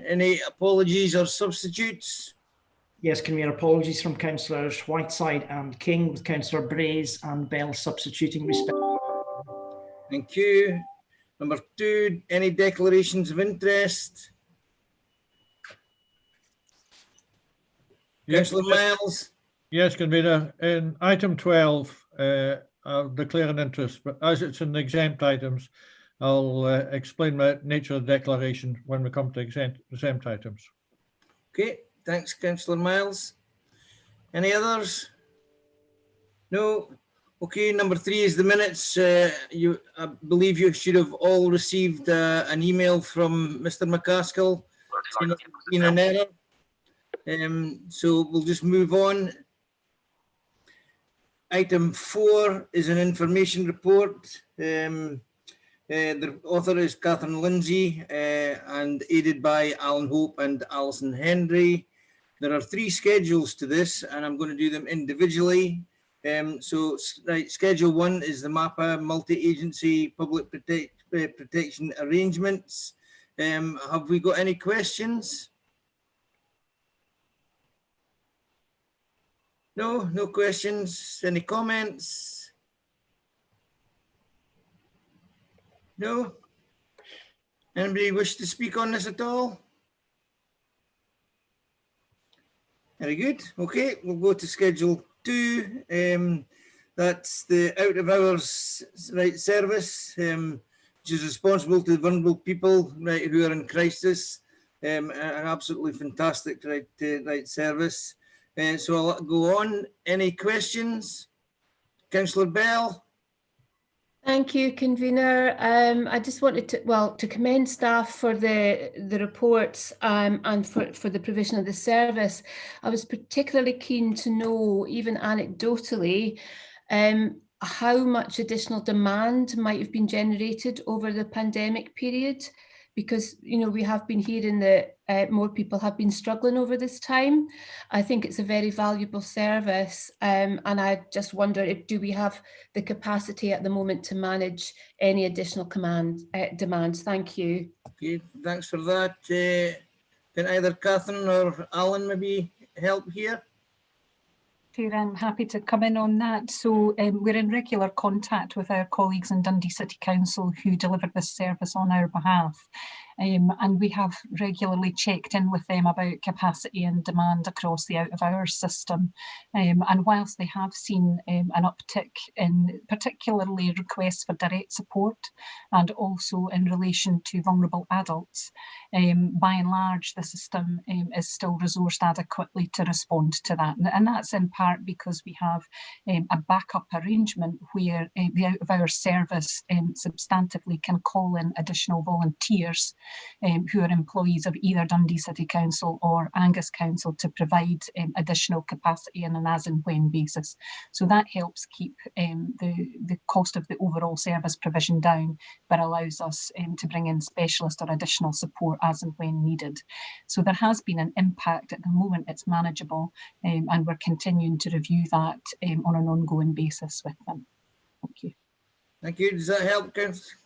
Any apologies or substitutes? Yes, Convener, apologies from Councillors Whiteside and King, with Councillor Brays and Bell substituting respectively. Thank you. Number 2, any declarations of interest? Yes, Councillor Miles? Yes, Convener. In item 12, I'll declare an interest, but as it's in exempt items, I'll explain the nature of the declaration when we come to exempt items. Okay, thanks, Councillor Miles. Any others? No? Okay, number 3 is the minutes. I believe you should have all received an email from Mr. McCaskill in an error. So we'll just move on. Item 4 is an information report. The author is Catherine Lindsay and aided by Alan Hope and Alison Henry. There are 3 schedules to this, and I'm going to do them individually. So schedule 1 is the MAPA multi-agency public protection arrangements. Have we got any questions? No, no questions. Any comments? No? Anybody wish to speak on this at all? Very good. Okay, we'll go to schedule 2. That's the out of hours service, which is responsible to vulnerable people who are in crisis. An absolutely fantastic service. So I'll go on. Any questions? Councillor Bell? Thank you, Convener. I just wanted to commend staff for the reports and for the provision of the service. I was particularly keen to know, even anecdotally, how much additional demand might have been generated over the pandemic period, because we have been hearing that more people have been struggling over this time. I think it's a very valuable service, and I just wonder, do we have the capacity at the moment to manage any additional demands? Thank you. Okay, thanks for that. Can either Catherine or Alan maybe help here? Chair, I'm happy to come in on that. So we're in regular contact with our colleagues in Dundee City Council who deliver this service on our behalf. And we have regularly checked in with them about capacity and demand across the out-of-hours system. And whilst they have seen an uptick in particularly requests for direct support and also in relation to vulnerable adults, by and large the system is still resourced adequately to respond to that. And that's in part because we have a backup arrangement where the out-of-hours service substantively can call in additional volunteers who are employees of either Dundee City Council or Angus Council to provide additional capacity on an as and when basis. So that helps keep the cost of the overall service provision down, but allows us to bring in specialist or additional support as and when needed. So there has been an impact. At the moment it's manageable, and we're continuing to review that on an ongoing basis with them. Thank you. Thank you. Does that help,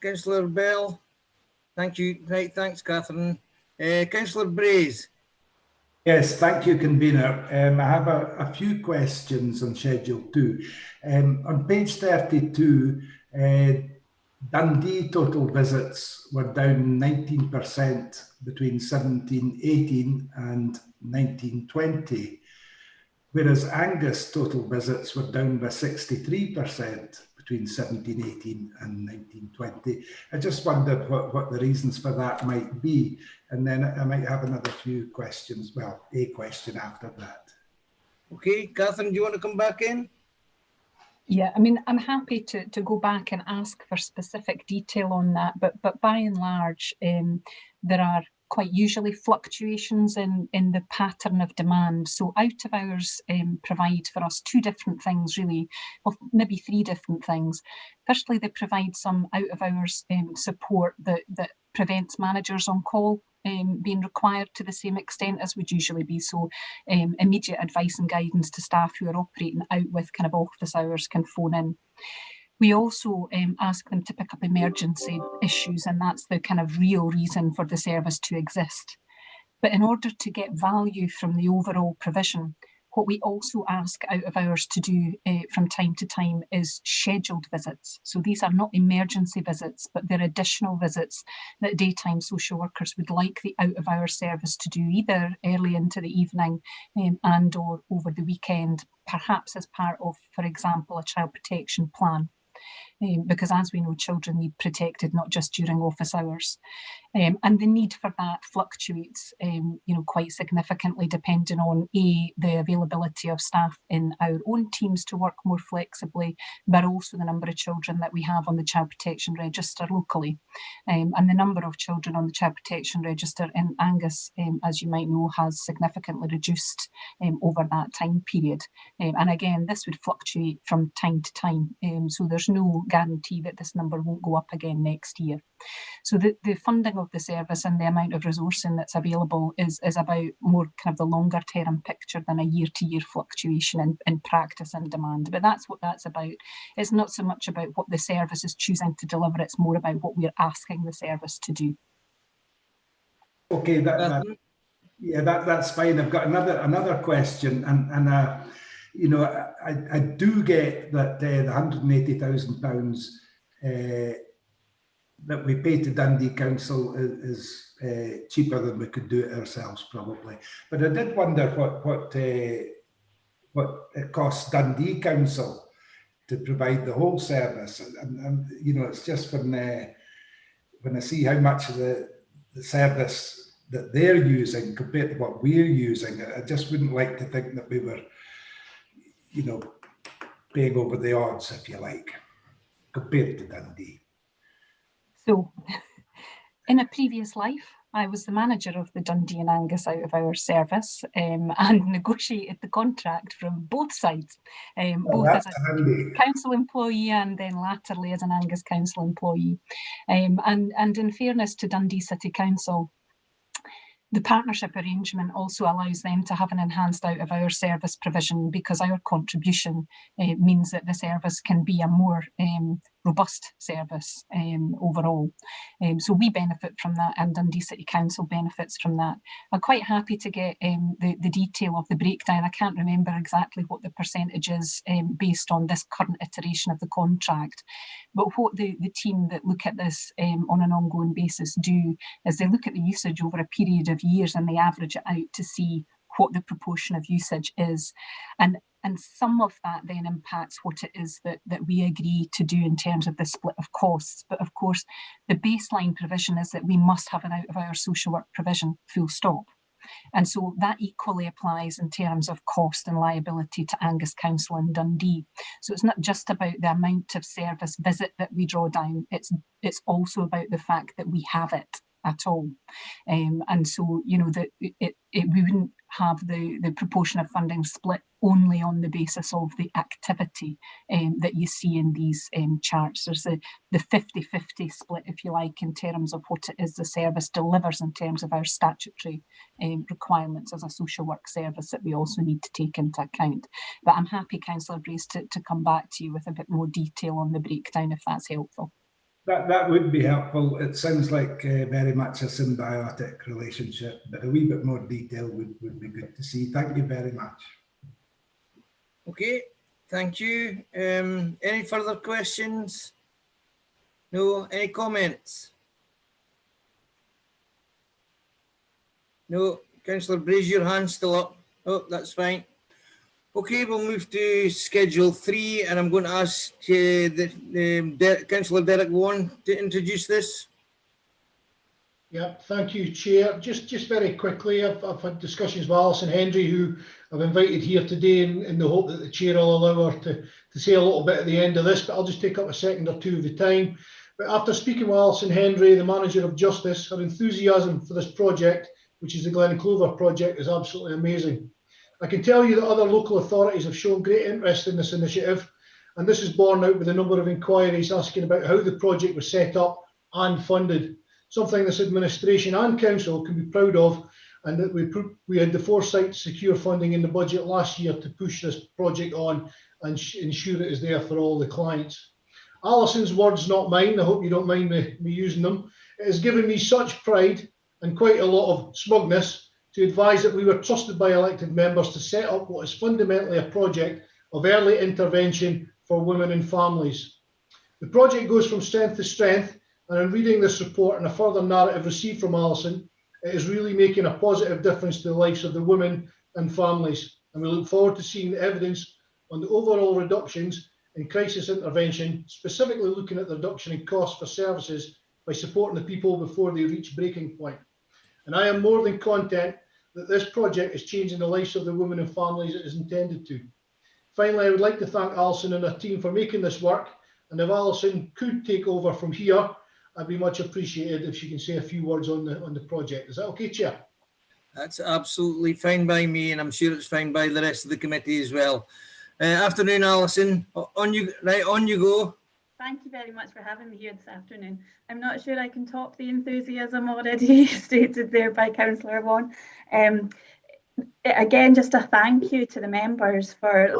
Councillor Bell? Thank you. Right, thanks, Catherine. Councillor Brays. Yes, thank you, Convener. I have a few questions on Schedule 2. On page 32, Dundee total visits were down 19% between 17-18 and 19-20, whereas Angus total visits were down by 63% between 17-18 and 19-20. I just wondered what the reasons for that might be, and then I might have another few questions, well, a question after that. Okay, Catherine, do you want to come back in? Yeah, I mean, I'm happy to go back and ask for specific detail on that, but by and large, there are quite usually fluctuations in the pattern of demand. So out of hours provide for us 2 different things really, well maybe 3 different things. Firstly, they provide some out of hours support that prevents managers on call being required to the same extent as would usually be. So immediate advice and guidance to staff who are operating out with kind of office hours can phone in. We also ask them to pick up emergency issues, and that's the kind of real reason for the service to exist. But in order to get value from the overall provision, what we also ask out of hours to do from time to time is scheduled visits. So these are not emergency visits, but they're additional visits that daytime social workers would like the out of hours service to do, either early into the evening and or over the weekend, perhaps as part of, for example, a child protection plan. Because as we know, children need protected not just during office hours. And the need for that fluctuates, quite significantly depending on the availability of staff in our own teams to work more flexibly, but also the number of children that we have on the Child Protection Register locally. And the number of children on the Child Protection Register in Angus, as you might know, has significantly reduced over that time period. And again, this would fluctuate from time to time. So there's no guarantee that this number won't go up again next year. So the funding of the service and the amount of resourcing that's available is about more kind of the longer term picture than a year-to-year fluctuation in practice and demand. But that's what that's about. It's not so much about what the service is choosing to deliver, it's more about what we're asking the service to do. Okay, that's fine. I've got another question, and I do get that the £180,000 that we pay to Dundee Council is cheaper than we could do it ourselves, probably. But I did wonder what it costs Dundee Council to provide the whole service, and it's just when I see how much of the service that they're using compared to what we're using, I just wouldn't like to think that we were, paying over the odds, if you like, compared to Dundee. So, in a previous life, I was the manager of the Dundee and Angus out of hours service and negotiated the contract from both sides, both as a council employee and then latterly as an Angus Council employee. And in fairness to Dundee City Council, the partnership arrangement also allows them to have an enhanced out of hours service provision, because our contribution means that the service can be a more robust service overall. So we benefit from that, and Dundee City Council benefits from that. I'm quite happy to get the detail of the breakdown. I can't remember exactly what the percentage is based on this current iteration of the contract, but what the team that look at this on an ongoing basis do is they look at the usage over a period of years and they average it out to see what the proportion of usage is. And some of that then impacts what it is that we agree to do in terms of the split of costs. But of course, the baseline provision is that we must have an out of hours social work provision, full stop. And so that equally applies in terms of cost and liability to Angus Council and Dundee. So it's not just about the amount of service visit that we draw down, it's also about the fact that we have it at all. And so, that we wouldn't have the proportion of funding split only on the basis of the activity that you see in these charts. There's the 50-50 split, if you like, in terms of what it is the service delivers in terms of our statutory requirements as a social work service that we also need to take into account. But I'm happy, Councillor Brace, to come back to you with a bit more detail on the breakdown, if that's helpful. That would be helpful. It sounds like very much a symbiotic relationship, but a wee bit more detail would be good to see. Thank you very much. Okay, thank you. Any further questions? No? Any comments? No? Councillor Brace, your hand's still up. Oh, that's fine. Okay, we'll move to Schedule 3, and I'm going to ask Councillor Derek Vaughan to introduce this. Yeah, thank you, Chair. Just very quickly, I've had discussions with Alison Hendry, who I've invited here today in the hope that the Chair will allow her to say a little bit at the end of this, but I'll just take up a second or two of the time. But after speaking with Alison Hendry, the Manager of Justice, her enthusiasm for this project, which is the Glen Clover project, is absolutely amazing. I can tell you that other local authorities have shown great interest in this initiative, and this is borne out with a number of inquiries asking about how the project was set up and funded, something this administration and council can be proud of, and that we had the foresight to secure funding in the budget last year to push this project on and ensure it is there for all the clients. Alison's words, not mine, I hope you don't mind me using them. It has given me such pride and quite a lot of smugness to advise that we were trusted by elected members to set up what is fundamentally a project of early intervention for women and families. The project goes from strength to strength, and in reading this report and a further narrative received from Alison, it is really making a positive difference to the lives of the women and families. And we look forward to seeing the evidence on the overall reductions in crisis intervention, specifically looking at the reduction in costs for services by supporting the people before they reach breaking point. And I am more than content that this project is changing the lives of the women and families it is intended to. Finally, I would like to thank Alison and her team for making this work. And if Alison could take over from here, I'd be much appreciated if she can say a few words on the project. Is that okay, Chair? That's absolutely fine by me, and I'm sure it's fine by the rest of the committee as well. Afternoon, Alison. On you go. Thank you very much for having me here this afternoon. I'm not sure I can top the enthusiasm already stated there by Councillor Vaughan. Again, just a thank you to the members for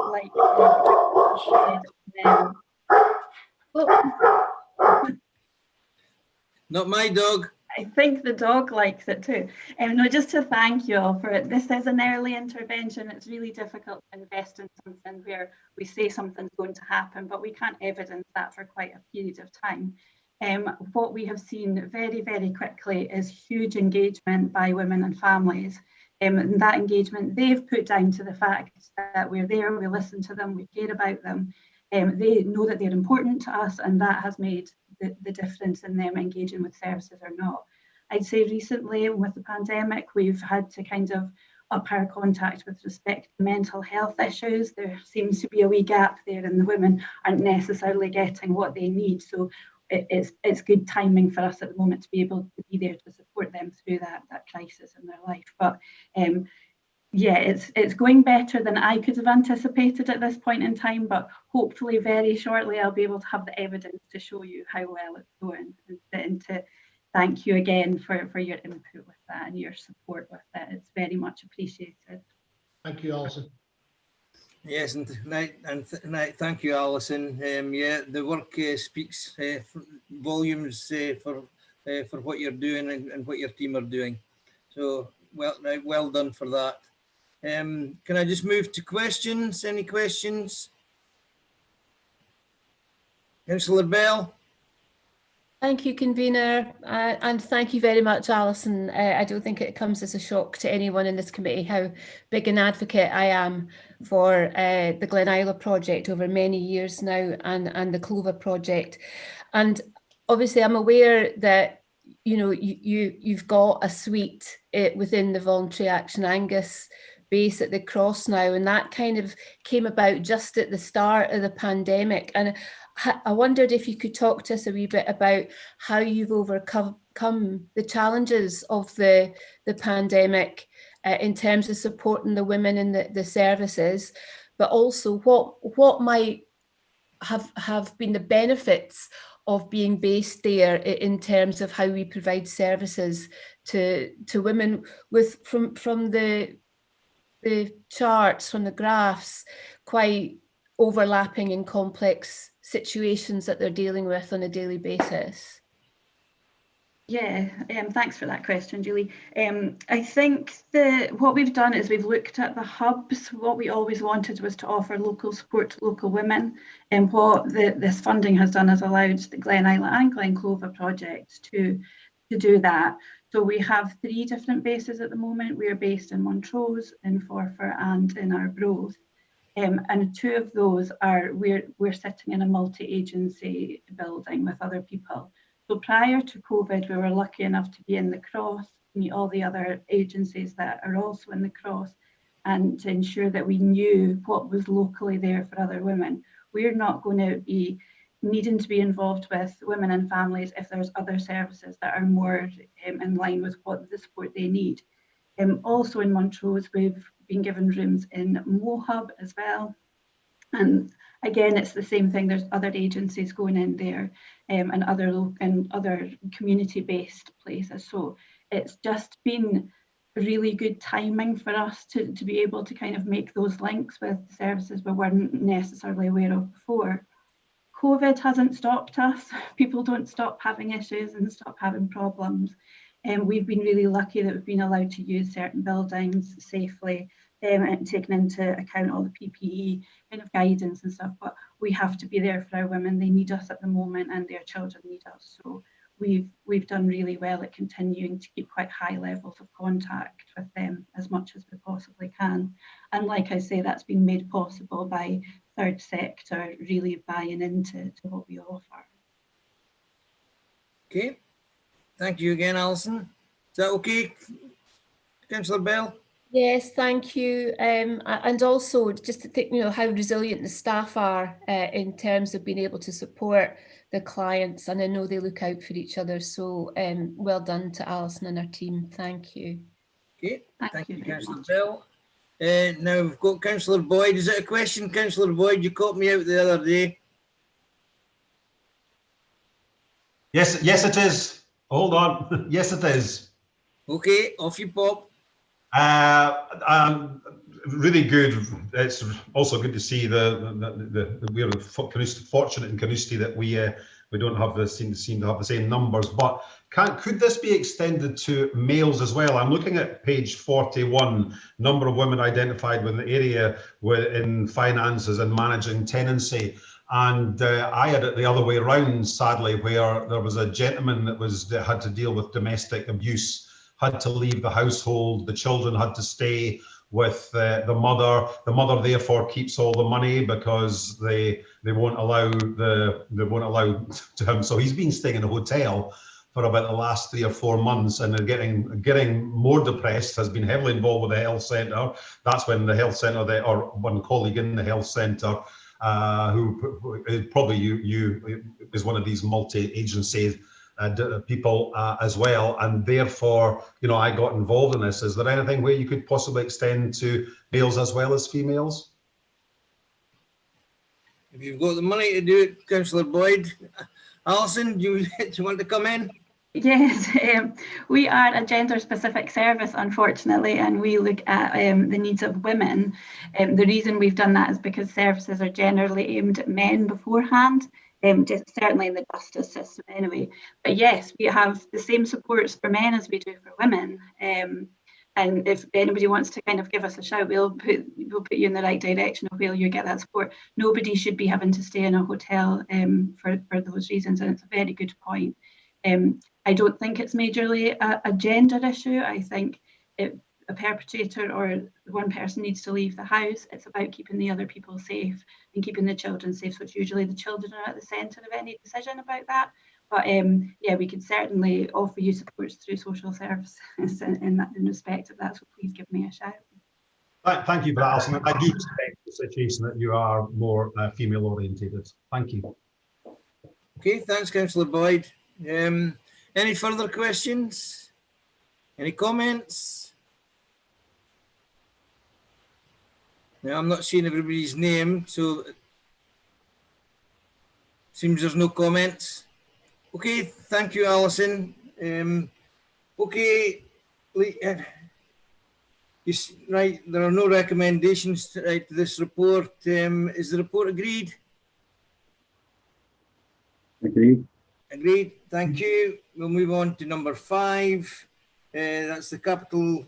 Not my dog. I think the dog likes it too. No, just to thank you all for it. This is an early intervention. It's really difficult to invest in something where we say something's going to happen, but we can't evidence that for quite a period of time. What we have seen very, very quickly is huge engagement by women and families. And that engagement they've put down to the fact that we're there, we listen to them, we care about them. They know that they're important to us, and that has made the difference in them engaging with services or not. I'd say recently with the pandemic, we've had to kind of up our contact with respect to mental health issues. There seems to be a wee gap there, and the women aren't necessarily getting what they need. So it's good timing for us at the moment to be able to be there to support them through that crisis in their life. But yeah, it's going better than I could have anticipated at this point in time, but hopefully very shortly I'll be able to have the evidence to show you how well it's going, and to thank you again for your input with that and your support with it. It's very much appreciated. Thank you, Alison. Yes, and thank you, Alison. Yeah, the work speaks volumes for what you're doing and what your team are doing. So well done for that. Can I just move to questions? Any questions? Councillor Bell. Thank you, convener, and thank you very much, Alison. I don't think it comes as a shock to anyone in this committee how big an advocate I am for the Glen Isla project over many years now, and the Clover project. And obviously I'm aware that you've got a suite within the Voluntary Action Angus base at the Cross now, and that kind of came about just at the start of the pandemic. And I wondered if you could talk to us a wee bit about how you've overcome the challenges of the pandemic in terms of supporting the women in the services, but also what might have been the benefits of being based there in terms of how we provide services to women, with from the charts, from the graphs, quite overlapping and complex situations that they're dealing with on a daily basis. Yeah, thanks for that question, Julie. I think what we've done is we've looked at the hubs. What we always wanted was to offer local support to local women, and what this funding has done is allowed the Glen Isla and Glen Clover projects to do that. So we have 3 different bases at the moment. We are based in Montrose, in Forfar, and in Arbroath. And 2 of those are we're sitting in a multi-agency building with other people. So prior to COVID, we were lucky enough to be in the Cross, meet all the other agencies that are also in the Cross, and to ensure that we knew what was locally there for other women. We're not going to be needing to be involved with women and families if there's other services that are more in line with what the support they need. Also in Montrose, we've been given rooms in Mohub as well. And again, it's the same thing. There's other agencies going in there, and other community-based places. So it's just been really good timing for us to be able to kind of make those links with services we weren't necessarily aware of before. COVID hasn't stopped us. People don't stop having issues and stop having problems. We've been really lucky that we've been allowed to use certain buildings safely and taking into account all the PPE kind of guidance and stuff, but we have to be there for our women. They need us at the moment and their children need us. So we've done really well at continuing to keep quite high levels of contact with them as much as we possibly can. And like I say, that's been made possible by third sector really buying into what we offer. Okay, thank you again, Alison. Is that okay, Councillor Bell? Yes, thank you. And also just to think, how resilient the staff are in terms of being able to support the clients, and I know they look out for each other. So well done to Alison and her team. Thank you. Okay, thank you, very Councillor much. Bell. Now we've got Councillor Boyd. Is it a question, Councillor Boyd? You caught me out the other day. Yes, it is. Hold on. Yes, it is. Okay, off you pop. Really good. It's also good to see we're fortunate in Carnoustie that we don't have seem to have the same numbers. But could this be extended to males as well? I'm looking at page 41, number of women identified within the area in finances and managing tenancy. And I had it the other way around, sadly, where there was a gentleman that had to deal with domestic abuse, had to leave the household, the children had to stay with the mother. The mother therefore keeps all the money because they won't allow to him. So he's been staying in a hotel for about the last 3 or 4 months, and getting more depressed, has been heavily involved with the health centre. That's when the health centre, or one colleague in the health centre, who probably you is one of these multi-agency people as well, and therefore I got involved in this. Is there anything where you could possibly extend to males as well as females? If you've got the money to do it, Councillor Boyd. Alison, do you want to come in? Yes, we are a gender-specific service, unfortunately, and we look at the needs of women. The reason we've done that is because services are generally aimed at men beforehand, just certainly in the justice system anyway. But yes, we have the same supports for men as we do for women. And if anybody wants to kind of give us a shout, we'll put you in the right direction of where you get that support. Nobody should be having to stay in a hotel for those reasons, and it's a very good point. I don't think it's majorly a gender issue. I think if a perpetrator or one person needs to leave the house, it's about keeping the other people safe and keeping the children safe. So it's usually the children are at the centre of any decision about that. But yeah, we can certainly offer you supports through social services in respect of that. So please give me a shout. Thank you for that, Alison. I do expect the situation that you are more female orientated. Thank you. Okay, thanks, Councillor Boyd. Any further questions? Any comments? Now, I'm not seeing everybody's name, so it seems there's no comments. Okay, thank you, Alison. Okay, right, there are no recommendations to this report. Is the report agreed? Agreed. Agreed, thank you. We'll move on to number 5. That's the capital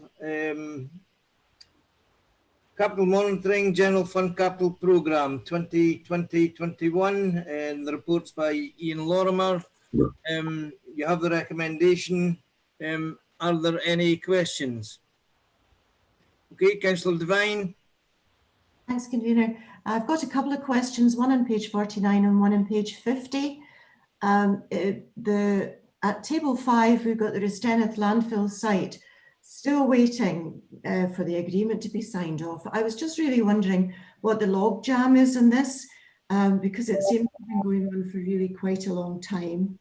monitoring general fund capital programme 2020-21, and the reports by Ian Lorimer. You have the recommendation. Are there any questions? Okay, Councillor Devine. Thanks, Convener. I've got a couple of questions, one on page 49 and one on page 50. At table 5, we've got the Resteneth landfill site still waiting for the agreement to be signed off. I was just really wondering what the log jam is in this, because it seems to have been going on for really quite a long time.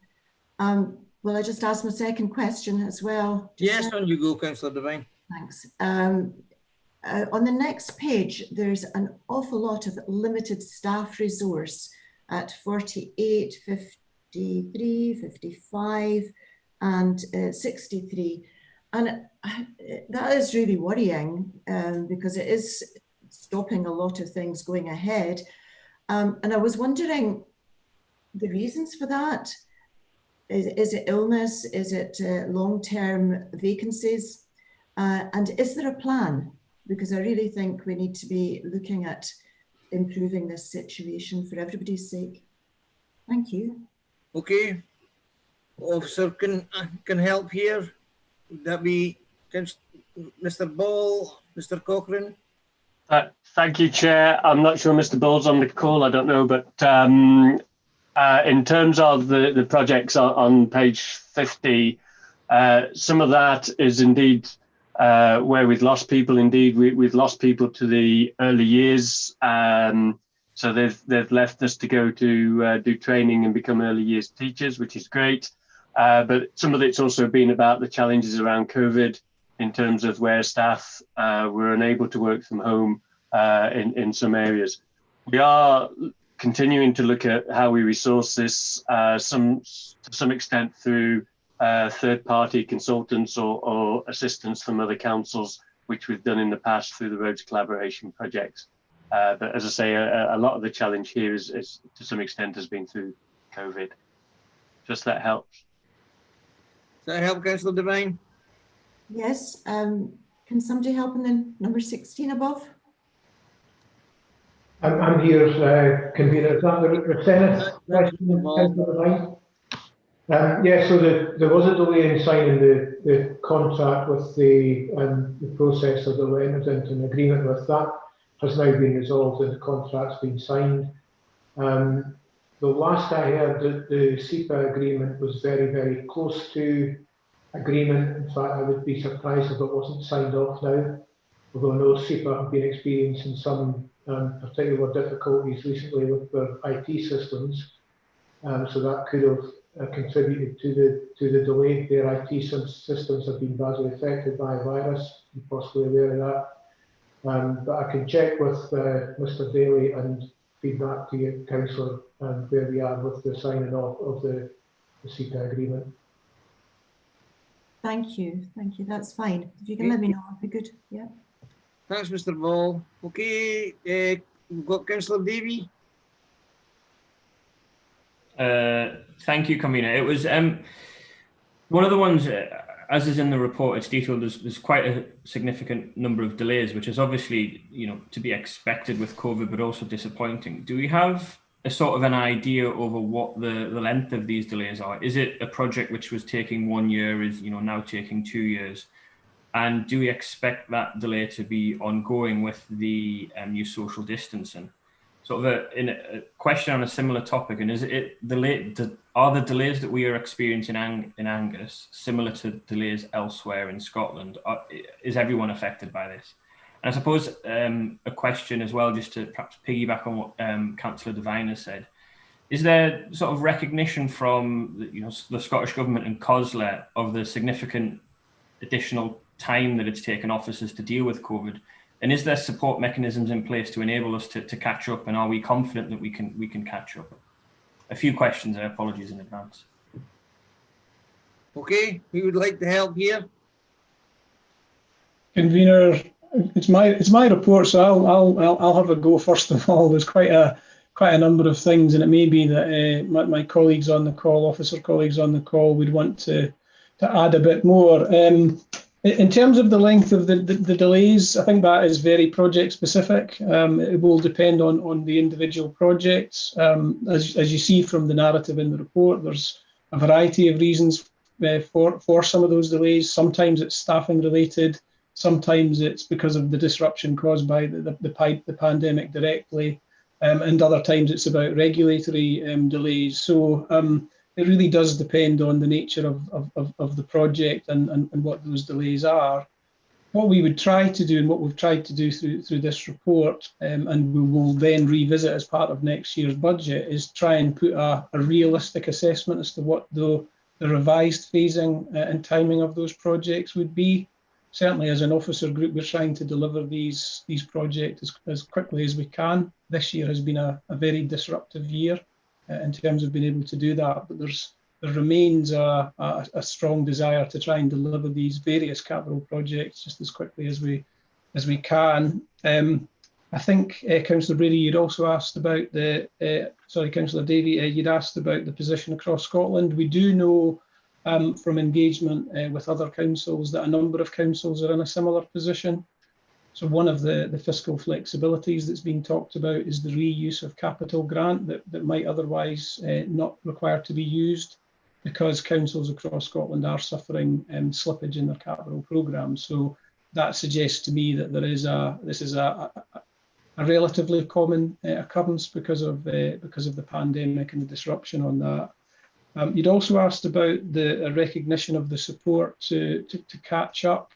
Will I just ask my second question as well? Yes, on you go, Councillor Devine. Thanks. On the next page, there's an awful lot of limited staff resource at 48, 53, 55 and 63. And that is really worrying because it is stopping a lot of things going ahead. And I was wondering the reasons for that. Is it illness? Is it long-term vacancies? And is there a plan? Because I really think we need to be looking at improving this situation for everybody's sake. Thank you. Okay. Officer can help here. Would that be Mr. Ball, Mr. Cochrane? Thank you, Chair. I'm not sure Mr. Ball's on the call, I don't know, but in terms of the projects on page 50, some of that is indeed where we've lost people. Indeed, we've lost people to the early years. So they've left us to go to do training and become early years teachers, which is great. But some of it's also been about the challenges around COVID in terms of where staff were unable to work from home in some areas. We are continuing to look at how we resource this, to some extent through third-party consultants or assistance from other councils, which we've done in the past through the Roads Collaboration projects. But as I say, a lot of the challenge here is to some extent has been through COVID. Just that helps. Does that help, Councillor Devine? Yes. Can somebody help in the number 16 above? I'm here, convener. Is that the Senate question? Yeah, so there was a delay in signing the contract with the processor that we entered into an agreement with. That has now been resolved and the contract's been signed. The last I heard, the SEPA agreement was very, very close to agreement. In fact, I would be surprised if it wasn't signed off now, although I know SEPA have been experiencing some particular difficulties recently with their IT systems. So that could have contributed to the delay. Their IT systems have been badly affected by a virus. You're possibly aware of that. But I can check with Mr. Daly and feedback to you, Councillor, where we are with the signing off of the SEPA agreement. Thank you. Thank you. That's fine. If you can let me know, that'd be good. Yeah. Thanks, Mr. Ball. Okay, we've got Councillor Davey. Thank you, Convener. It was one of the ones, as is in the report, it's detailed. There's quite a significant number of delays, which is obviously, to be expected with COVID, but also disappointing. Do we have a sort of an idea over what the length of these delays are? Is it a project which was taking 1 year is now taking 2 years? And do we expect that delay to be ongoing with the new social distancing? Sort of a question on a similar topic, and are the delays that we are experiencing in Angus similar to delays elsewhere in Scotland? Is everyone affected by this? And I suppose a question as well, just to perhaps piggyback on what Councillor Devine has said, is there sort of recognition from the Scottish Government and COSLA of the significant additional time that it's taken officers to deal with COVID? And is there support mechanisms in place to enable us to catch up? And are we confident that we can catch up? A few questions there, apologies in advance. Okay, who would like to help here? Convener, it's my report, so I'll have a go first of all. There's quite a number of things, and it may be that my colleagues on the call, officer colleagues on the call, would want to add a bit more. In terms of the length of the delays, I think that is very project specific. It will depend on the individual projects. As you see from the narrative in the report, there's a variety of reasons for some of those delays. Sometimes it's staffing related, sometimes it's because of the disruption caused by the pandemic directly, and other times it's about regulatory delays. So it really does depend on the nature of the project and what those delays are. What we would try to do, and what we've tried to do through this report, and we will then revisit as part of next year's budget, is try and put a realistic assessment as to what the revised phasing and timing of those projects would be. Certainly as an officer group, we're trying to deliver these projects as quickly as we can. This year has been a very disruptive year in terms of being able to do that, but there remains a strong desire to try and deliver these various capital projects just as quickly as we can. I think Councillor Brady, you'd also asked about the, sorry, Councillor Davey, you'd asked about the position across Scotland. We do know from engagement with other councils that a number of councils are in a similar position. So one of the fiscal flexibilities that's been talked about is the reuse of capital grant that might otherwise not require to be used, because councils across Scotland are suffering slippage in their capital programmes. So that suggests to me that this is a relatively common occurrence because of the pandemic and the disruption on that. You'd also asked about the recognition of the support to catch up.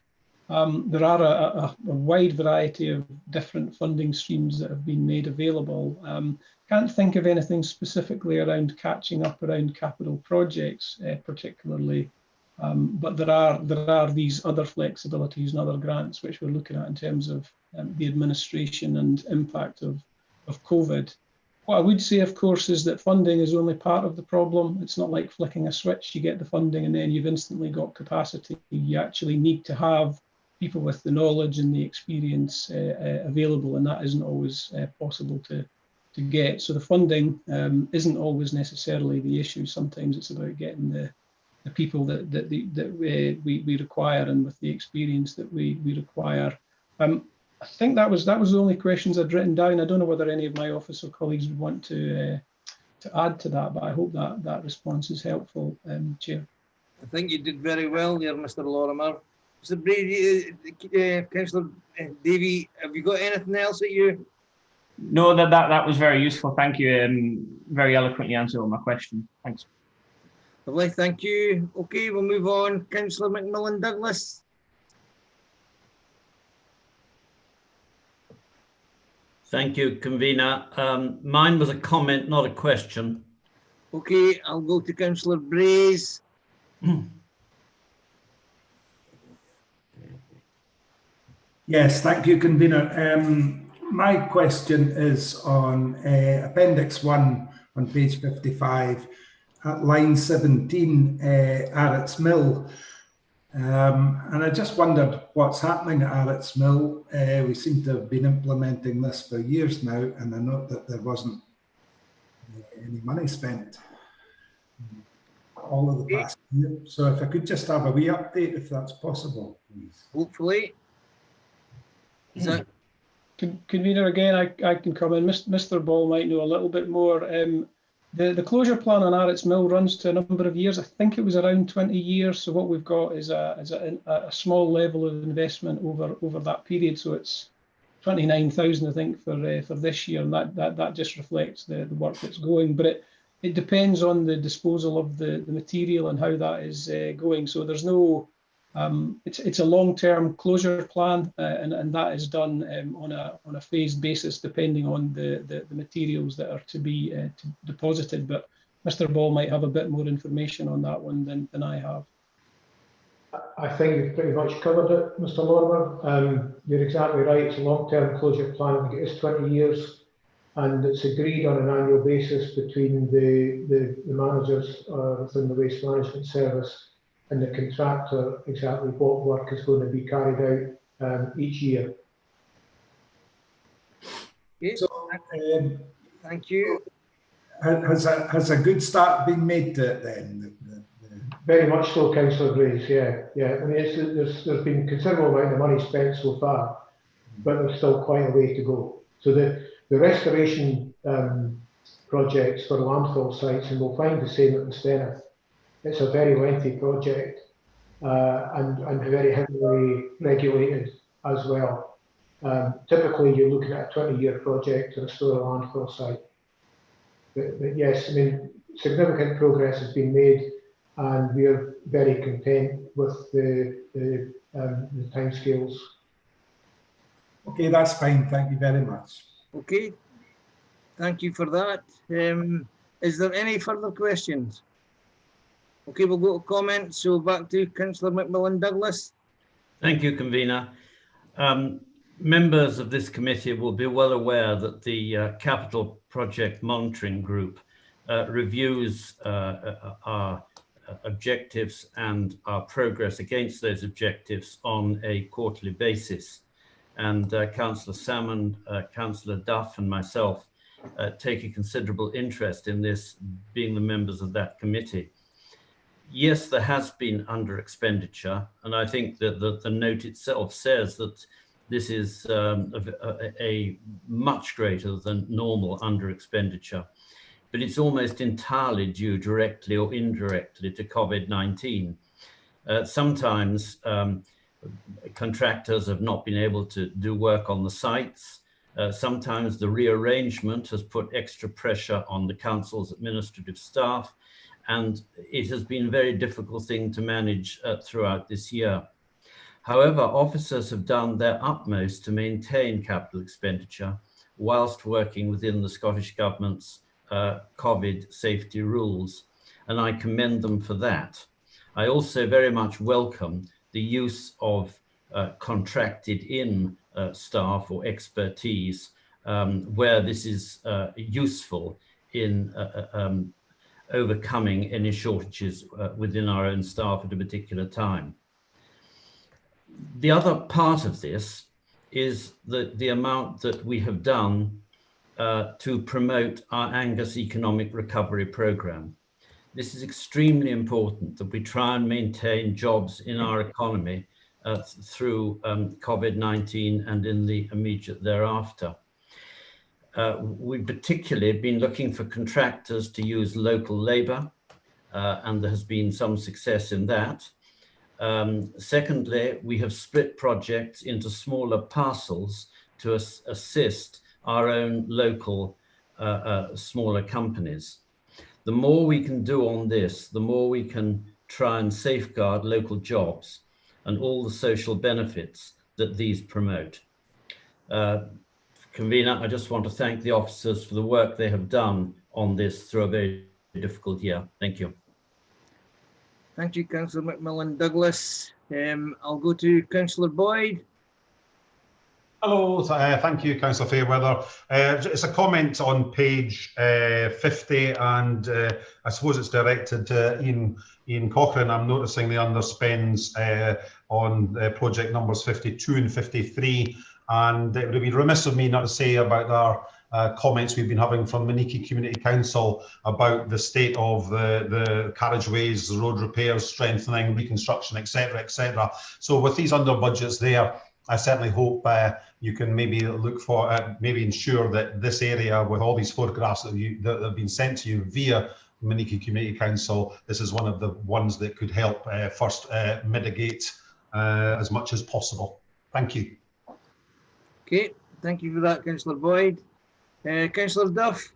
There are a wide variety of different funding streams that have been made available. Can't think of anything specifically around catching up around capital projects particularly, but there are these other flexibilities and other grants which we're looking at in terms of the administration and impact of COVID. What I would say, of course, is that funding is only part of the problem. It's not like flicking a switch, you get the funding and then you've instantly got capacity. You actually need to have people with the knowledge and the experience available, and that isn't always possible to get. So the funding isn't always necessarily the issue. Sometimes it's about getting the people that we require and with the experience that we require. I think that was the only questions I'd written down. I don't know whether any of my office or colleagues would want to add to that, but I hope that response is helpful, Chair. I think you did very well there, Mr. Lorimer. Mr. Brady, Councillor Davey, have you got anything else that you? No, that was very useful. Thank you. Very eloquently answered all my questions. Thanks. Lovely, thank you. Okay, we'll move on. Councillor McMillan Douglas. Thank you, convener. Mine was a comment, not a question. Okay, I'll go to Councillor Braze. Yes, thank you, convener. My question is on Appendix 1 on page 55 at line 17, Arrott's Mill. And I just wondered what's happening at Arrott's Mill. We seem to have been implementing this for years now, and I note that there wasn't any money spent all of the past year. So if I could just have a wee update, if that's possible, please. Hopefully. Is that... Convener, again, I can come in. Mr. Ball might know a little bit more. The closure plan on Arrott's Mill runs to a number of years. I think it was around 20 years. So what we've got is a small level of investment over that period. So it's 29,000, I think, for this year, and that just reflects the work that's going. But it depends on the disposal of the material and how that is going. So there's no. It's a long-term closure plan, and that is done on a phased basis, depending on the materials that are to be deposited. But Mr. Ball might have a bit more information on that one than I have. I think you've pretty much covered it, Mr. Lorimer. You're exactly right. It's a long-term closure plan. I think it is 20 years, and it's agreed on an annual basis between the managers within the Waste Management Service and the contractor, exactly what work is going to be carried out each year. Okay. So, thank you. Has a good start been made to it then? Very much so, Councillor Grace. Yeah. I mean, there's been considerable amount of money spent so far, but there's still quite a way to go. So the restoration projects for landfill sites, and we'll find the same at the Steneth. It's a very lengthy project and very heavily regulated as well. Typically, you're looking at a 20-year project to restore a landfill site. But yes, I mean, significant progress has been made, and we are very content with the timescales. Okay, that's fine. Thank you very much. Okay, thank you for that. Is there any further questions? Okay, we'll go to comments. So back to Councillor McMillan Douglas. Thank you, convener. Members of this committee will be well aware that the Capital Project Monitoring Group reviews our objectives and our progress against those objectives on a quarterly basis. and Councillor Salmon, Councillor Duff and myself take a considerable interest in this, being the members of that committee. Yes, there has been under expenditure, and I think that the note itself says that this is a much greater than normal under expenditure, but it's almost entirely due directly or indirectly to COVID-19. Sometimes contractors have not been able to do work on the sites. Sometimes the rearrangement has put extra pressure on the council's administrative staff, and it has been a very difficult thing to manage throughout this year. However, officers have done their utmost to maintain capital expenditure whilst working within the Scottish Government's COVID safety rules, and I commend them for that. I also very much welcome the use of contracted in staff or expertise where this is useful in overcoming any shortages within our own staff at a particular time. The other part of this is the amount that we have done to promote our Angus Economic Recovery Programme. This is extremely important, that we try and maintain jobs in our economy through COVID-19 and in the immediate thereafter. We've particularly been looking for contractors to use local labour, and there has been some success in that. Secondly, we have split projects into smaller parcels to assist our own local smaller companies. The more we can do on this, the more we can try and safeguard local jobs and all the social benefits that these promote. Convener, I just want to thank the officers for the work they have done on this through a very difficult year. Thank you. Thank you, Councillor McMillan Douglas. I'll go to Councillor Boyd. Hello, thank you, Councillor Fairweather. It's a comment on page 50, and I suppose it's directed to Ian Cochrane. I'm noticing the underspends on project numbers 52 and 53, and it would be remiss of me not to say about our comments we've been having from Maniki Community Council about the state of the carriageways, the road repairs, strengthening, reconstruction, etc., etc. So with these under budgets there, I certainly hope you can maybe look for, maybe ensure that this area, with all these photographs that have been sent to you via Maniki Community Council, this is one of the ones that could help first mitigate as much as possible. Thank you. Okay, thank you for that, Councillor Boyd. Councillor Duff.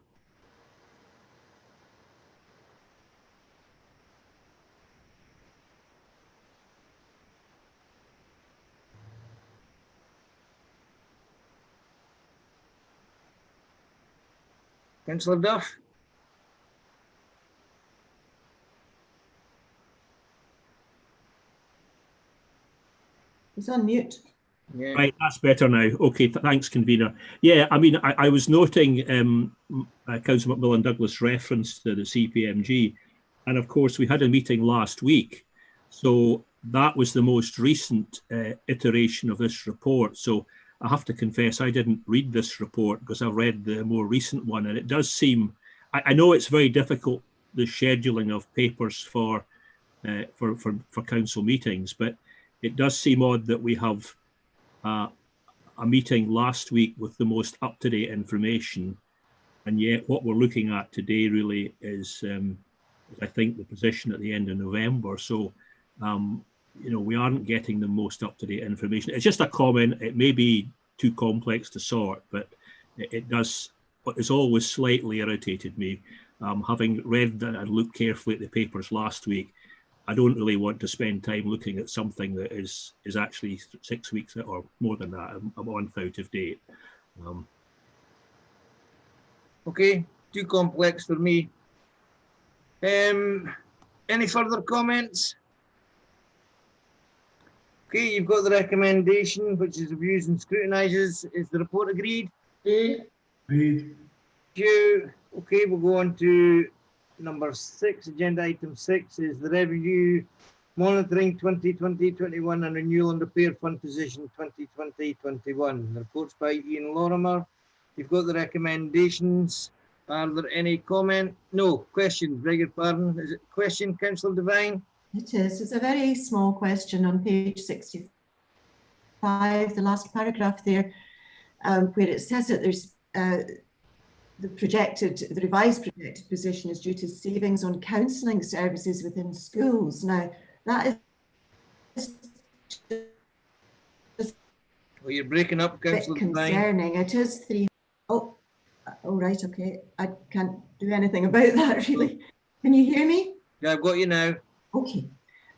Councillor Duff. He's on mute. Yeah. Right, that's better now. Okay, thanks, Convener. Yeah, I mean, I was noting Councillor McMillan Douglas' reference to the CPMG, and of course we had a meeting last week, so that was the most recent iteration of this report. So I have to confess I didn't read this report because I read the more recent one, and it does seem, I know it's very difficult, the scheduling of papers for council meetings, but it does seem odd that we have a meeting last week with the most up-to-date information, and yet what we're looking at today really is I think the position at the end of November. So you know, we aren't getting the most up-to-date information. It's just a comment. It may be too complex to sort, but it does, what has always slightly irritated me, having read and looked carefully at the papers last week, I don't really want to spend time looking at something that is actually 6 weeks or more than that, a month out of date. Okay, too complex for me. Any further comments? Okay, you've got the recommendation, which is reviews and scrutinises. Is the report agreed? Agreed. Thank you. Okay, we'll go on to number 6. Agenda item 6 is the review Monitoring 2020-21 and renewal and repair fund position 2020-21. The reports by Ian Lorimer. You've got the recommendations. Are there any comment? No. Questions? Beg your pardon. Is it a question, Councillor Devine? It is. It's a very small question on page 65, the last paragraph there, where it says that there's the revised projected position is due to savings on counselling services within schools. Now, that is just well, you're breaking up, Councillor Devine. Concerning. It is 3. Oh, right, okay. I can't do anything about that, really. Can you hear me? Yeah, I've got you now. Okay.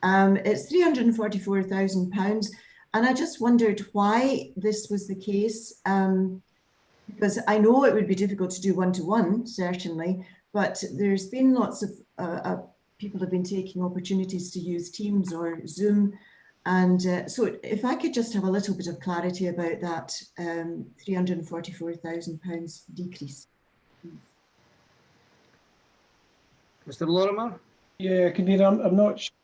It's £344,000, and I just wondered why this was the case, because I know it would be difficult to do one-to-one, certainly, but there's been lots of people have been taking opportunities to use Teams or Zoom, and so if I could just have a little bit of clarity about that £344,000 decrease. Mr. Lorimer? Yeah, Convener, I'm not sure.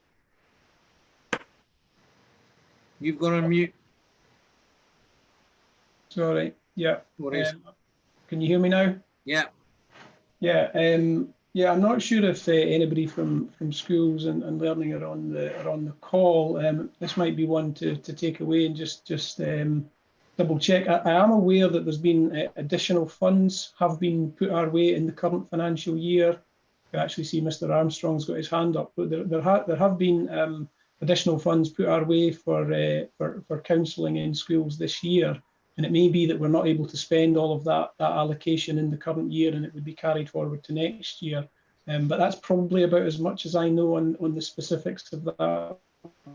You've gone on mute. Sorry. Yeah. Worries. Can you hear me now? Yeah. Yeah. Yeah. I'm not sure if anybody from schools and learning are on the call. This might be one to take away and just double check. I am aware that there's been additional funds have been put our way in the current financial year. You can actually see Mr. Armstrong's got his hand up, but there have been additional funds put our way for counselling in schools this year, and it may be that we're not able to spend all of that allocation in the current year, and it would be carried forward to next year. But that's probably about as much as I know on the specifics of that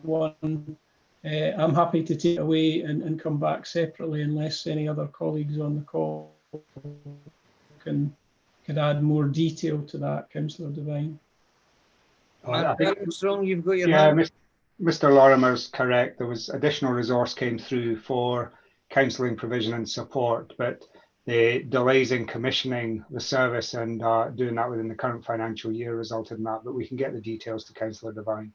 one. I'm happy to take it away and come back separately, unless any other colleagues on the call can add more detail to that, Councillor Devine. Armstrong, you've got your hand. Mr. Lorimer's correct. There was additional resource came through for counselling provision and support, but the delays in commissioning the service and doing that within the current financial year resulted in that, but we can get the details to Councillor Devine.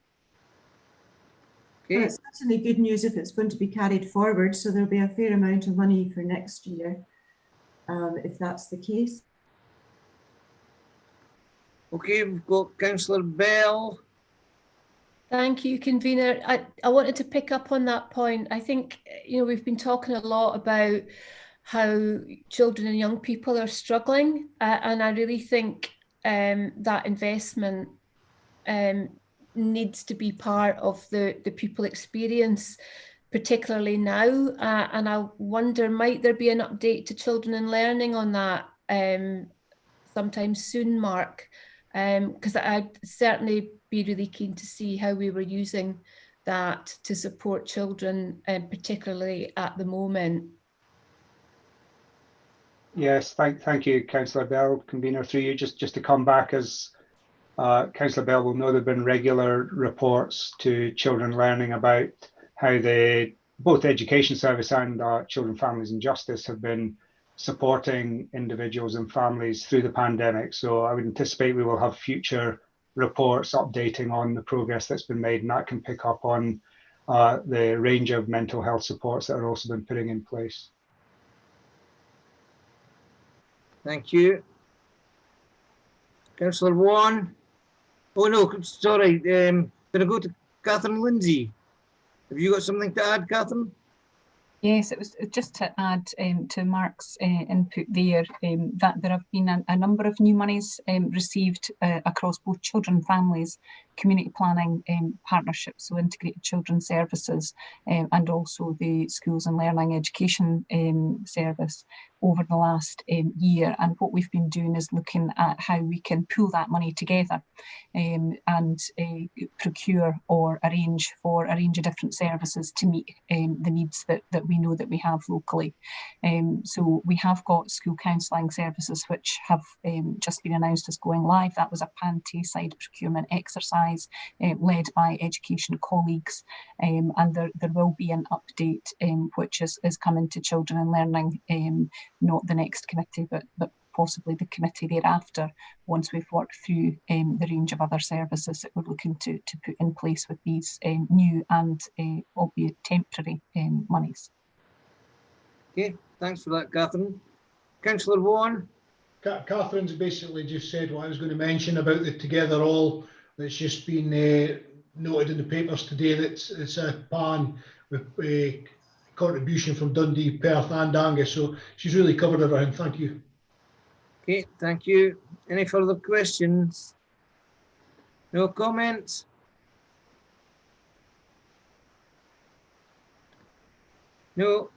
Okay. Well, it's certainly good news if it's going to be carried forward, so there'll be a fair amount of money for next year, if that's the case. Okay, we've got Councillor Bell. Thank you, Convener. I wanted to pick up on that point. I think, we've been talking a lot about how children and young people are struggling, and I really think that investment needs to be part of the pupil experience, particularly now. And I wonder, might there be an update to Children and Learning on that sometime soon, Mark? Because I'd certainly be really keen to see how we were using that to support children, particularly at the moment. Yes, thank you, Councillor Bell. Convener, through you, just to come back, as Councillor Bell will know, there have been regular reports to Children Learning about how both Education Service and Children, Families and Justice have been supporting individuals and families through the pandemic. So I would anticipate we will have future reports updating on the progress that's been made, and that can pick up on the range of mental health supports that have also been putting in place. Thank you. Councillor Vaughan. Oh no, sorry. Can I go to Catherine Lindsay? Have you got something to add, Catherine? Yes, it was just to add to Mark's input there, that there have been a number of new monies received across both children, families, community planning partnerships, so integrated children's services, and also the schools and learning education service over the last year. And what we've been doing is looking at how we can pool that money together and procure or arrange for a range of different services to meet the needs that we know that we have locally. So we have got school counselling services which have just been announced as going live. That was a pan-Tayside procurement exercise led by education colleagues, and there will be an update which is coming to Children and Learning, not the next committee, but possibly the committee thereafter, once we've worked through the range of other services that we're looking to put in place with these new and albeit temporary monies. Okay, thanks for that, Catherine. Councillor Vaughan. Catherine's basically just said what I was going to mention about the Together All that's just been noted in the papers today. That it's a PAN with a contribution from Dundee, Perth and Angus. So she's really covered everything. Thank you. Okay, thank you. Any further questions? No comments? No.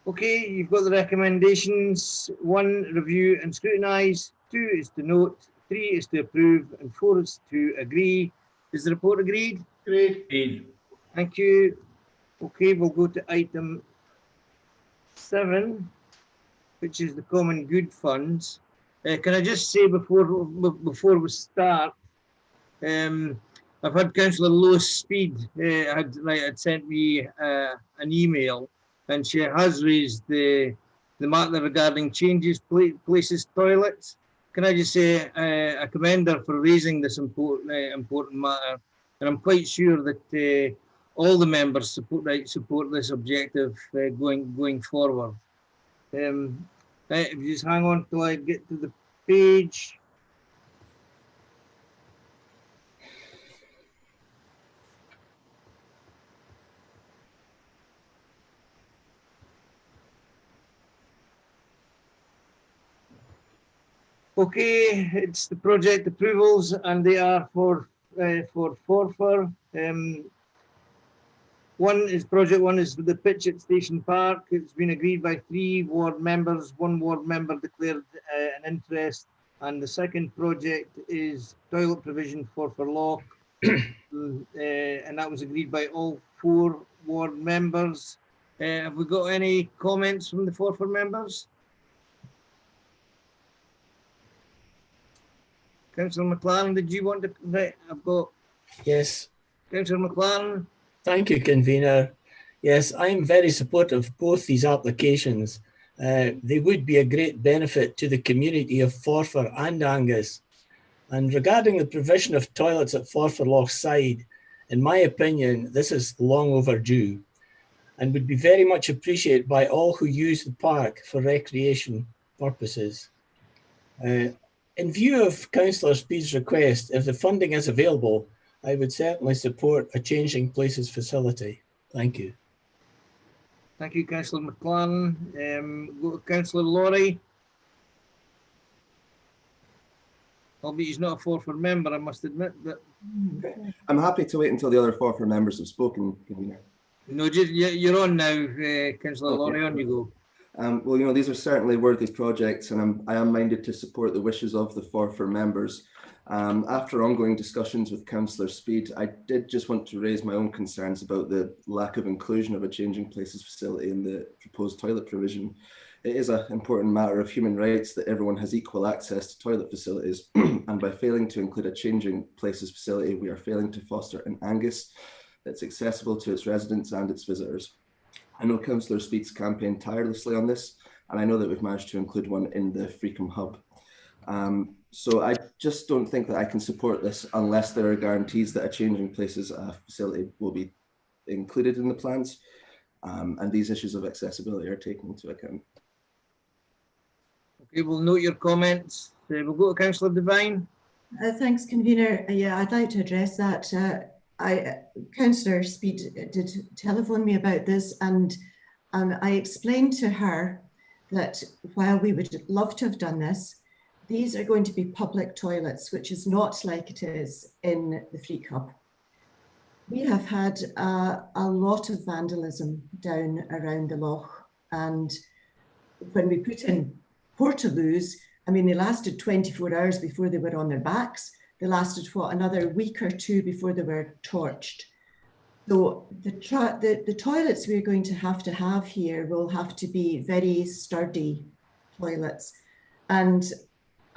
Okay, you've got the recommendations. 1, review and scrutinise. 2 is to note. 3 is to approve. And 4 is to agree. Is the report agreed? Agreed. Thank you. Okay, we'll go to item 7, which is the common good funds. Can I just say before we start, I've had Councillor Lois Speed had sent me an email, and she has raised the matter regarding changes places toilets. Can I just say I commend her for raising this important matter, and I'm quite sure that all the members support this objective going forward. If you just hang on till I get to the page. Okay, it's the project approvals, and they are for Forfar. Project one is the pitch at Station Park. It's been agreed by 3 ward members. 1 ward member declared an interest, and the second project is toilet provision for Loch, and that was agreed by all 4 ward members. Have we got any comments from the Forfar members? Councillor McLaren, did you want to? Right, I've got. Yes. Councillor McLaren. Thank you, convener. Yes, I'm very supportive of both these applications. They would be a great benefit to the community of Forfar and Angus. And regarding the provision of toilets at Forfar Loch side, in my opinion, this is long overdue and would be very much appreciated by all who use the park for recreation purposes. In view of Councillor Speed's request, if the funding is available, I would certainly support a changing places facility. Thank you. Thank you, Councillor McLaren. Go to Councillor Laurie. Albeit he's not a Forfar member, I must admit. But I'm happy to wait until the other Forfar members have spoken, convener. No, just you're on now, Councillor Laurie. On you go. Well, you know, these are certainly worthy projects, and I am minded to support the wishes of the Forfar members. After ongoing discussions with Councillor Speed, I did just want to raise my own concerns about the lack of inclusion of a changing places facility in the proposed toilet provision. It is an important matter of human rights that everyone has equal access to toilet facilities, and by failing to include a changing places facility, we are failing to foster an Angus that's accessible to its residents and its visitors. I know Councillor Speed's campaigned tirelessly on this, and I know that we've managed to include one in the Freecombe hub. So I just don't think that I can support this unless there are guarantees that a changing places facility will be included in the plans, and these issues of accessibility are taken into account. Okay, we'll note your comments. We'll go to Councillor Devine. Thanks, convener. Yeah, I'd like to address that. Councillor Speed did telephone me about this, and I explained to her that while we would love to have done this, these are going to be public toilets, which is not like it is in the Freak Hub. We have had a lot of vandalism down around the loch, and when we put in portaloos, I mean, they lasted 24 hours before they were on their backs. They lasted, what, another week or 2 before they were torched. So the toilets we're going to have here will have to be very sturdy toilets. And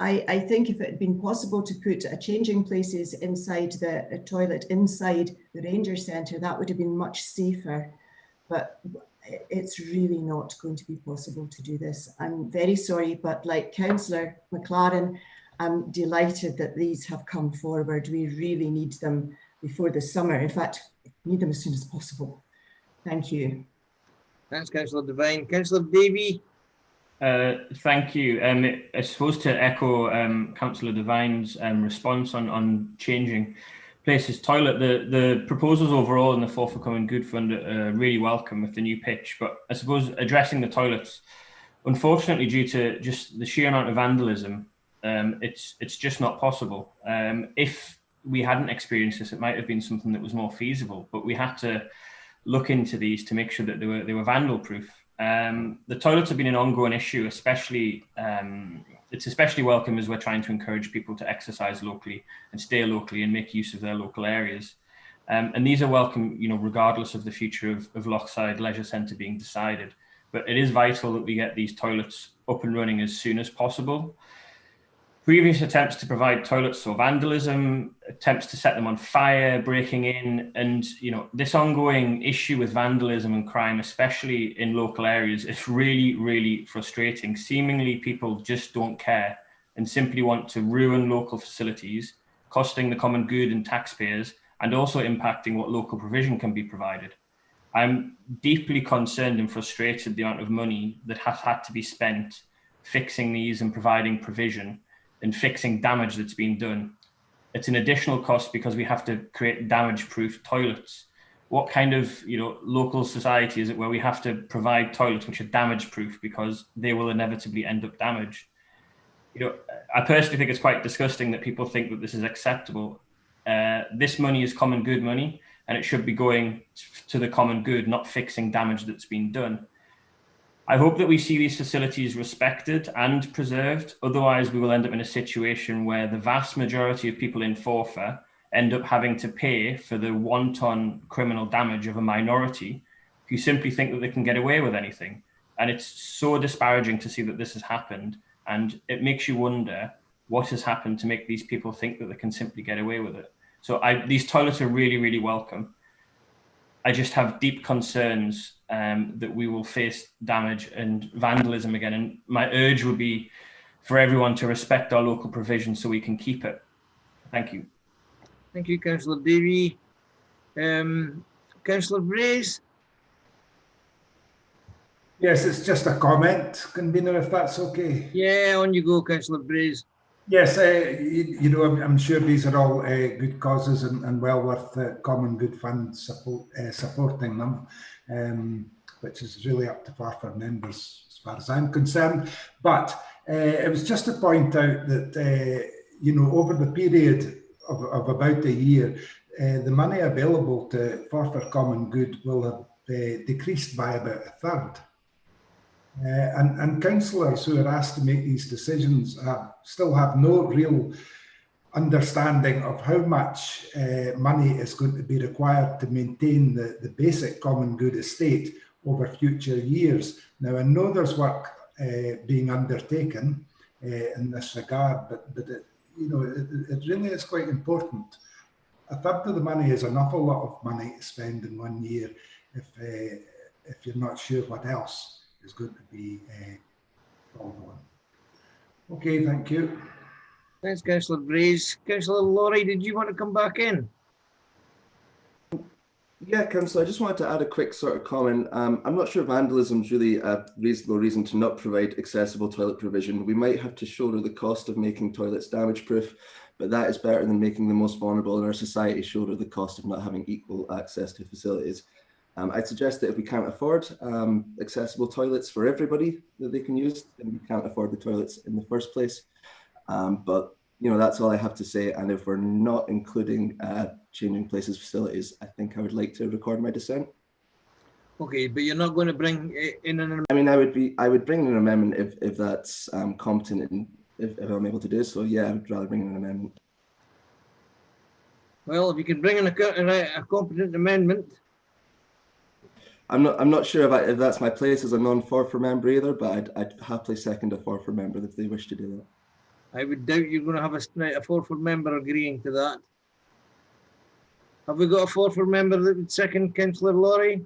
I think if it had been possible to put a changing places inside a toilet inside the Ranger Centre, that would have been much safer. But it's really not going to be possible to do this. I'm very sorry, but like Councillor McLaren, I'm delighted that these have come forward. We really need them before the summer. In fact, need them as soon as possible. Thank you. Thanks, Councillor Devine. Councillor Davey. Thank you. I suppose to echo Councillor Devine's response on changing Places toilet, the proposals overall in the Forfar Common Good Fund are really welcome with the new pitch, but I suppose addressing the toilets, unfortunately, due to just the sheer amount of vandalism, it's just not possible. If we hadn't experienced this, it might have been something that was more feasible, but we had to look into these to make sure that they were vandal proof. The toilets have been an ongoing issue, especially it's especially welcome as we're trying to encourage people to exercise locally and stay locally and make use of their local areas. And these are welcome, you know, regardless of the future of Lochside Leisure Centre being decided. But it is vital that we get these toilets up and running as soon as possible. Previous attempts to provide toilets saw vandalism, attempts to set them on fire, breaking in, and you know, this ongoing issue with vandalism and crime, especially in local areas, is really, really frustrating. Seemingly people just don't care and simply want to ruin local facilities, costing the common good and taxpayers, and also impacting what local provision can be provided. I'm deeply concerned and frustrated the amount of money that has had to be spent fixing these and providing provision and fixing damage that's been done. It's an additional cost because we have to create damage-proof toilets. What kind of, you know, local society is it where we have to provide toilets which are damage-proof because they will inevitably end up damaged? You know, I personally think it's quite disgusting that people think that this is acceptable. This money is common good money, and it should be going to the common good, not fixing damage that's been done. I hope that we see these facilities respected and preserved. Otherwise, we will end up in a situation where the vast majority of people in Forfar end up having to pay for the wanton criminal damage of a minority who simply think that they can get away with anything. And it's so disparaging to see that this has happened. And it makes you wonder what has happened to make these people think that they can simply get away with it. So these toilets are really, really welcome. I just have deep concerns that we will face damage and vandalism again. And my urge would be for everyone to respect our local provision so we can keep it. Thank you. Thank you, Councillor Davey. Councillor Braze. Yes, it's just a comment, convener, if that's okay. Yeah, on you go, Councillor Braze. Yes, you know, I'm sure these are all good causes and well worth Common Good Fund supporting them, which is really up to Forfar members as far as I'm concerned. But it was just to point out that, you know, over the period of about a year, the money available to Forfar Common Good will have decreased by about a third. And councillors who are asked to make these decisions still have no real understanding of how much money is going to be required to maintain the basic common good estate over future years. Now, I know there's work being undertaken in this regard, but it, you know, it really is quite important. A third of the money is an awful lot of money to spend in 1 year if you're not sure what else is going to be called on. Okay, thank you. Thanks, Councillor Braze. Councillor Laurie, did you want to come back in? Yeah, Councillor, I just wanted to add a quick sort of comment. I'm not sure vandalism is really a reasonable reason to not provide accessible toilet provision. We might have to shoulder the cost of making toilets damage-proof, but that is better than making the most vulnerable in our society shoulder the cost of not having equal access to facilities. I'd suggest that if we can't afford accessible toilets for everybody that they can use, then we can't afford the toilets in the first place. But you know, that's all I have to say. And if we're not including changing places facilities, I think I would like to record my dissent. Okay, but you're not going to bring in an. I mean, I would bring in an amendment if that's competent and if I'm able to do so. Yeah, I would rather bring in an amendment. Well, if you can bring in a competent amendment. I'm not sure if that's my place as a non-Forfar member either, but I'd happily second a Forfar member if they wish to do that. I would doubt you're going to have a Forfar member agreeing to that. Have we got a Forfar member that would second Councillor Laurie?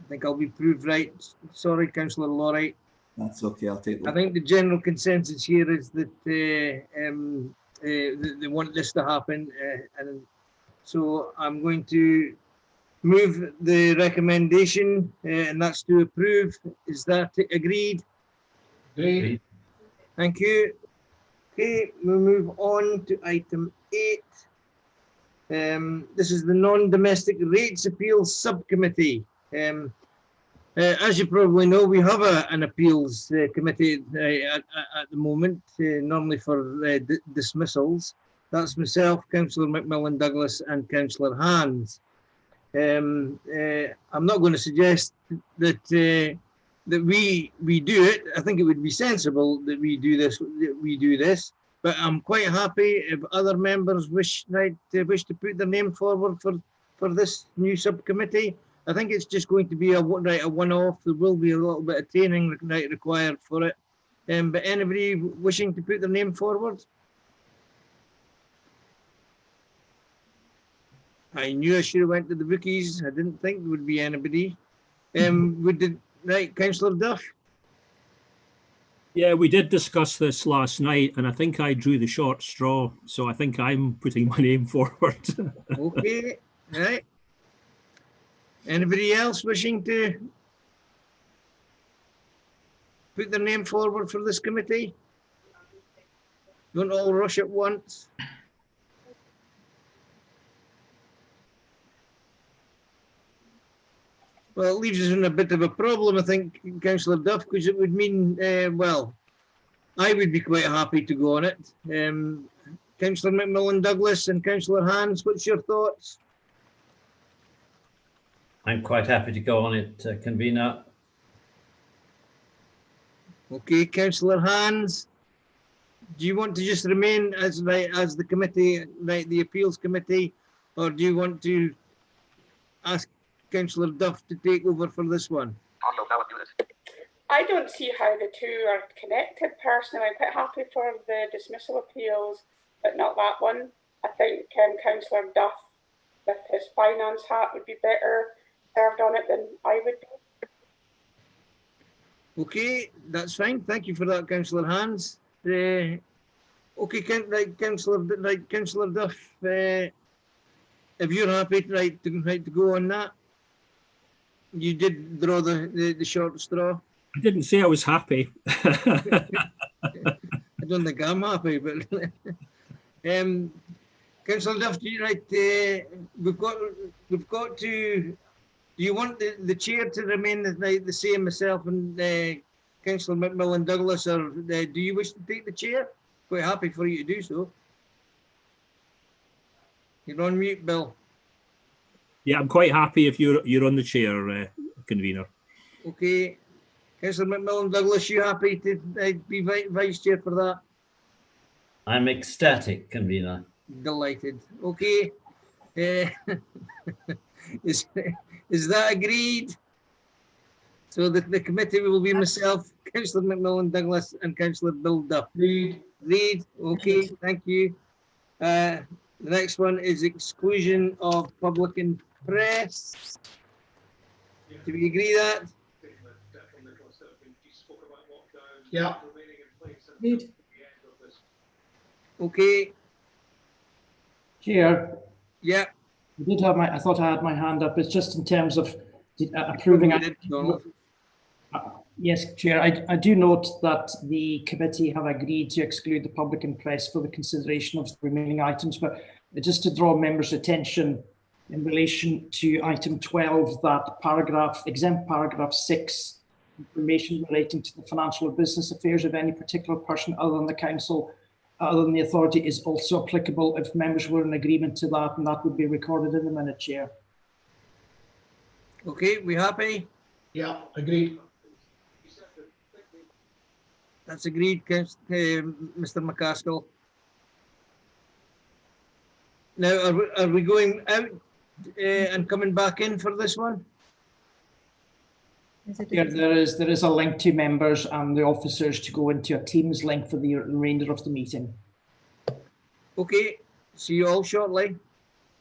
think I'll be proved right. Sorry, Councillor Lawright. That's okay, I'll take I that. think the general consensus here is that they want this to happen, and so I'm going to move the recommendation, and that's to approve. Is that agreed? Agreed. Thank you. Okay, we'll move on to item 8. This is the non-domestic rates appeals subcommittee. As you probably know, we have an appeals committee at the moment, normally for dismissals. That's myself, Councillor Macmillan Douglas, and Councillor Hands. I'm not going to suggest that that we do it. I think it would be sensible that we do this. But I'm quite happy if other members wish to put their name forward for this new subcommittee. I think it's just going to be a one-off. There will be a little bit of training required for it. But anybody wishing to put their name forward? I knew I should have went to the bookies. I didn't think there would be anybody. Councillor Duff? Yeah, we did discuss this last night, and I think I drew the short straw, so I think I'm putting my name forward. Okay, right. Anybody else wishing to put their name forward for this committee? Don't all rush at once. Well, it leaves us in a bit of a problem, I think, Councillor Duff, because it would mean, well, I would be quite happy to go on it. Councillor Macmillan Douglas and Councillor Hands, what's your thoughts? I'm quite happy to go on it, convener. Okay, Councillor Hands, do you want to just remain as the committee, the appeals committee, or do you want to ask Councillor Duff to take over for this one? I don't see how the two are connected personally. I'm quite happy for the dismissal appeals, but not that one. I think Councillor Duff, with his finance hat, would be better served on it than I would be. Okay, that's fine. Thank you for that, Councillor Hands. Okay, Councillor Duff, if you're happy to go on that. You did draw the short straw. I didn't say I was happy. I don't think I'm happy, but Councillor Duff, we've got to. Do you want the chair to remain the same, myself and Councillor Macmillan Douglas, or do you wish to take the chair? Quite happy for you to do so. You're on mute, Bill. Yeah, I'm quite happy if you're on the chair, convener. Okay, Councillor Macmillan Douglas, you happy to be vice chair for that? I'm ecstatic, convener. Delighted. Okay, is that agreed? So the committee will be myself, Councillor Macmillan Douglas, and Councillor Bill Duff. Agreed. Okay, thank you. The next one is exclusion of public and press. Do we agree that? Yeah. Agreed. Okay. Chair. Yeah. I thought I had my hand up. It's just in terms of approving. Yes, Chair. I do note that the committee have agreed to exclude the public and press for the consideration of the remaining items, but just to draw members' attention in relation to item 12, that exempt paragraph 6, information relating to the financial or business affairs of any particular person other than the council, other than the authority, is also applicable if members were in agreement to that, and that would be recorded in the minute, Chair. Okay, we happy? Yeah, agreed. That's agreed, Mr. McCaskill. Now, are we going out and coming back in for this one? Yeah, there is a link to members and the officers to go into a Teams link for the remainder of the meeting. Okay, see you all shortly.